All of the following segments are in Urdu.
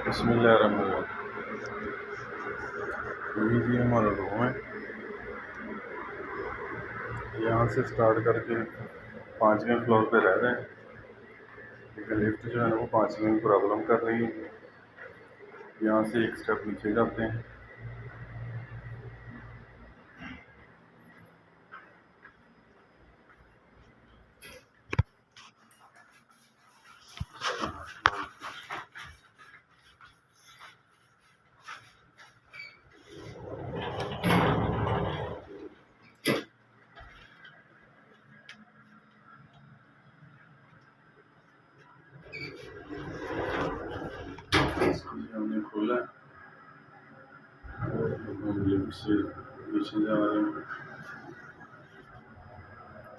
بسم اللہ الرحمن الرحیم۔ یہ ہمارا روم ہے، یہاں سے اسٹارٹ کر کے 5ویں فلور پہ رہ رہے ہیں، لیکن لفٹ جو ہے نا وہ 5ویں میں پرابلم کر رہی ہے، یہاں سے ایک اسٹیپ نیچے جاتے ہیں۔ ہم نے کھولا ہے اور ہم لفٹ سے نیچے جا رہے ہیں۔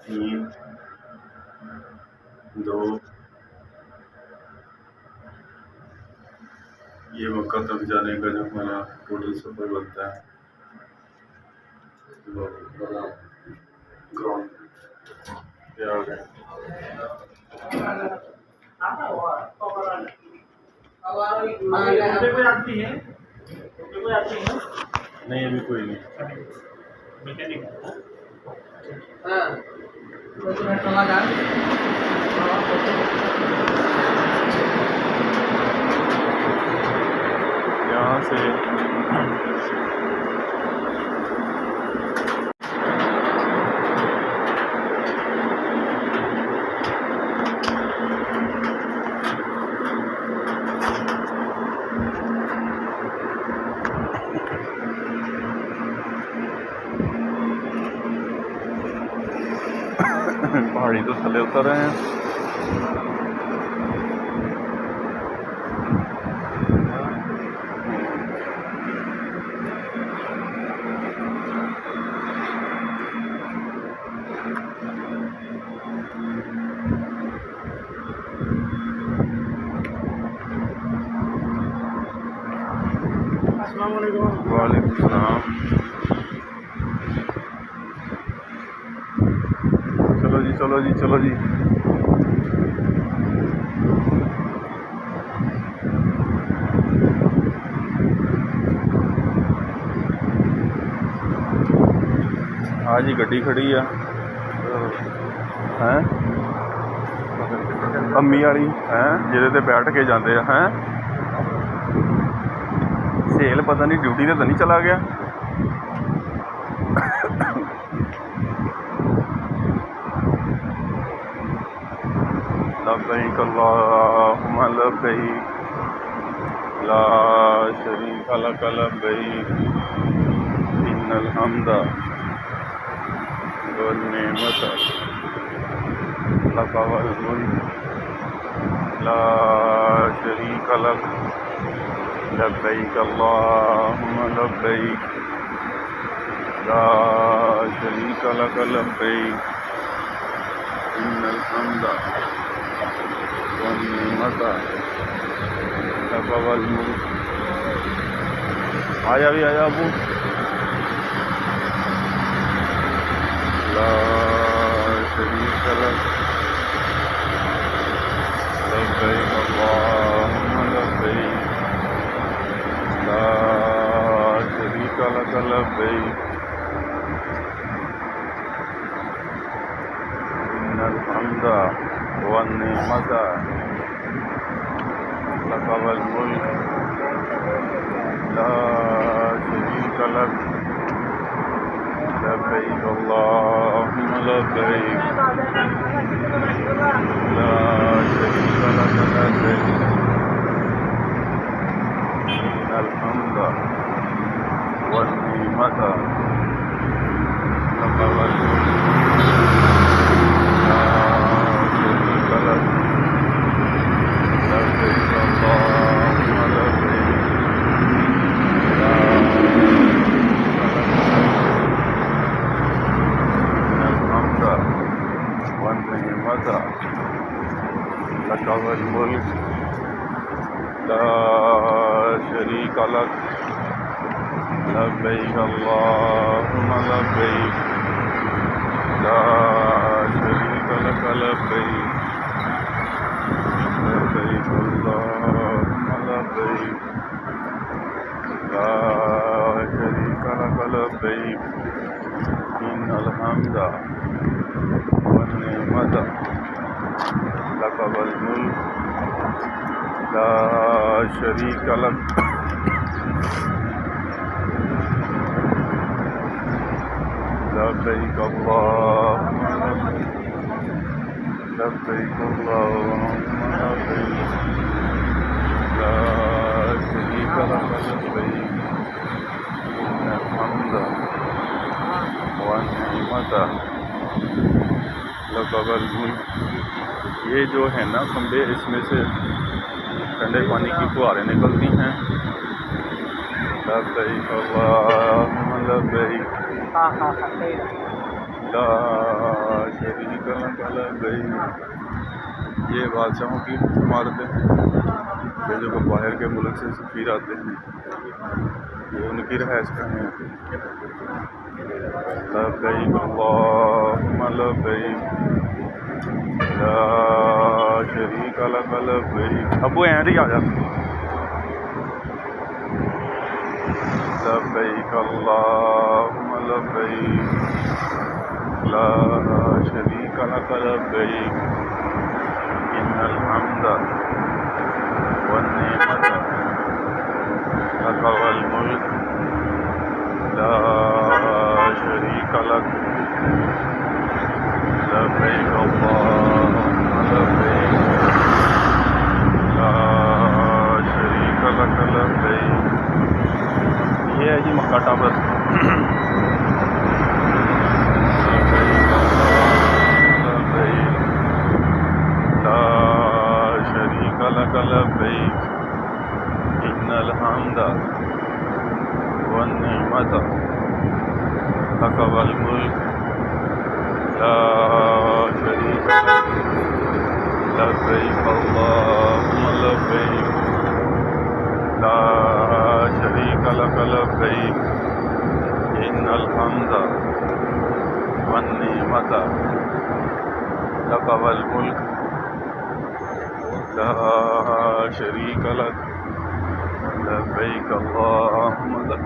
3 2 یہ مکہ تک جانے کا جو ہمارا ٹوٹل سفر بنتا ہے، بڑا گراؤنڈ پہ آ گئے۔ نہیں ابھی کوئی نہیں۔ یہاں سے پہاڑی تو تھلے اتر رہے ہیں۔ السلام علیکم۔ وعلیکم السلام۔ چلو جی چلو جی چلو جی۔ ہاں جی گڈی کھڑی ہے امی والی جہدے تے بیٹھ کے جاندے ہیں۔ سہیل پتہ نہیں ڈیوٹی تے تو نہیں چلا گیا۔ لبیک اللہم لبیک لا شریک لک لبیک ان الحمد والنعمت لک والملک لا شریک لک لبیک اللہم لبیک لا شریک لک لبیک ان الحمد والنعمت لک والملک۔ آیا بھی آیا ابو۔ لا شریک لک لبیک اللہم لبیک لا شریک لک لبیک ان الحمد والنعمت لک والملک لا شریک لک لبیک اللہم لبیک لا شریک لک لبیک ان الحمد والنعمت لک والملک لا شریک لک لبیک اللہم لبیک لا والنعمت لک والملک لا شریک لک لبیک اللہم لبیک لا شریک لک لبیک لبیک اللہم لبیک لبيك إن الحمد والنعمة لك والملك لا شريك لك لبيك اللهم لبيك اللهم لبيك لا شريك لك لبيك إن الحمد والنعمة لك والملك. یہ جو ہے نا کھمبے، اس میں سے ٹھنڈے پانی کی فواریں نکلتی ہیں. لبیک اللہم لبیک لا شریک لک لبیک. یہ بادشاہوں کی عمارتیں یہ جو باہر کے ملک سے سفیر آتے ہیں یہ ان کی رہائش کا ہیں. لبیک اللہم لبیک لا شریک لک لبیک. ابو اینڈ ہی آ جا. لبیک اللہم لبیک لا شریک لک لبیک إن الحمد والنعمة لك والملك لا شريك لك لبيك اللهم لبيك لا شريك لك لبيك. یہ ہے جی مکہ ٹاور. لبيك اللهم لبيك لا شريك لك لبيك إن الحمد والنعمة لك والملك لا شريك لك لبيك اللهم لبيك لا شريك لك لبيك إن الحمد والنعمة لك والملك لا شريك لك لبيك اللهم لا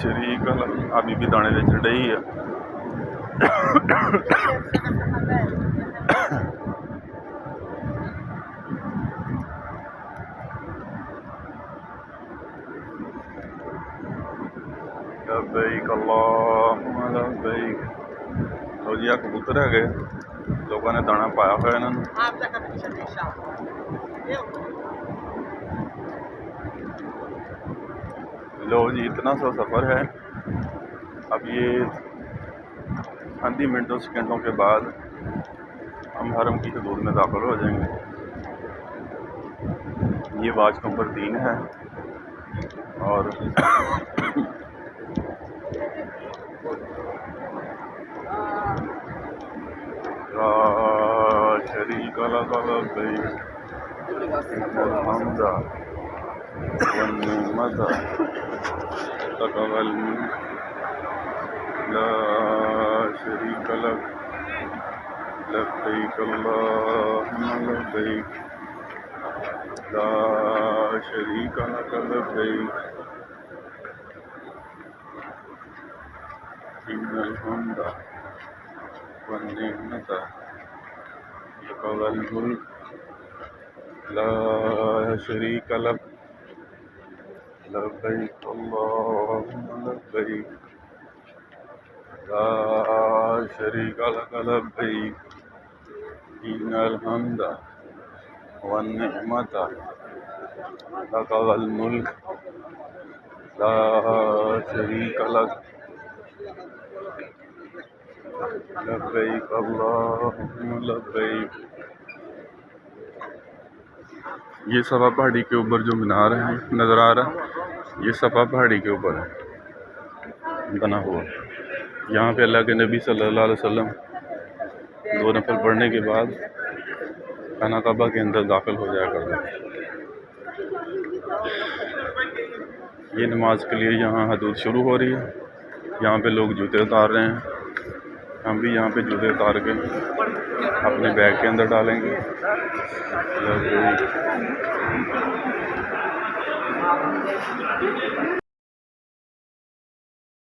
شريك لك. ابھی بھی دانے دے چڑھے ہی ہے. لبیک اللہم لبیک. لو جی کبوتر ہے گئے لوگوں نے دانا پایا ہوا انہوں نے. لو جی اتنا سا سفر ہے. اب یہ چند ہی منٹوں سیکنڈوں کے بعد ہم حرم کی حدود میں داخل ہو جائیں گے. یہ واچ نمبر 3 ہے اور لا شريك لك لبيك إن الحمد والنعمة لك والملك لا شريك لك لبيك اللهم لبيك لا شريك لك لبيك إن الحمد والنعمة لك والملك لا شريك لك لبيك اللهم لبيك لا شريك لك لبيك إن الحمد والنعمة لك والملك لا شريك لك لبیک اللہم لبیک. یہ صفا پہاڑی کے اوپر جو مینار ہے نظر آ رہا ہے یہ صفا پہاڑی کے اوپر ہے بنا ہوا. یہاں پہ اللہ کے نبی صلی اللہ علیہ وسلم 2 نفل پڑھنے کے بعد خانہ کعبہ کے اندر داخل ہو جایا کرتے ہیں. یہ نماز کے لیے یہاں حدود شروع ہو رہی ہے. یہاں پہ لوگ جوتے اتار رہے ہیں. ہم بھی یہاں پہ جوتے اتار کے اپنے بیگ کے اندر ڈالیں گے.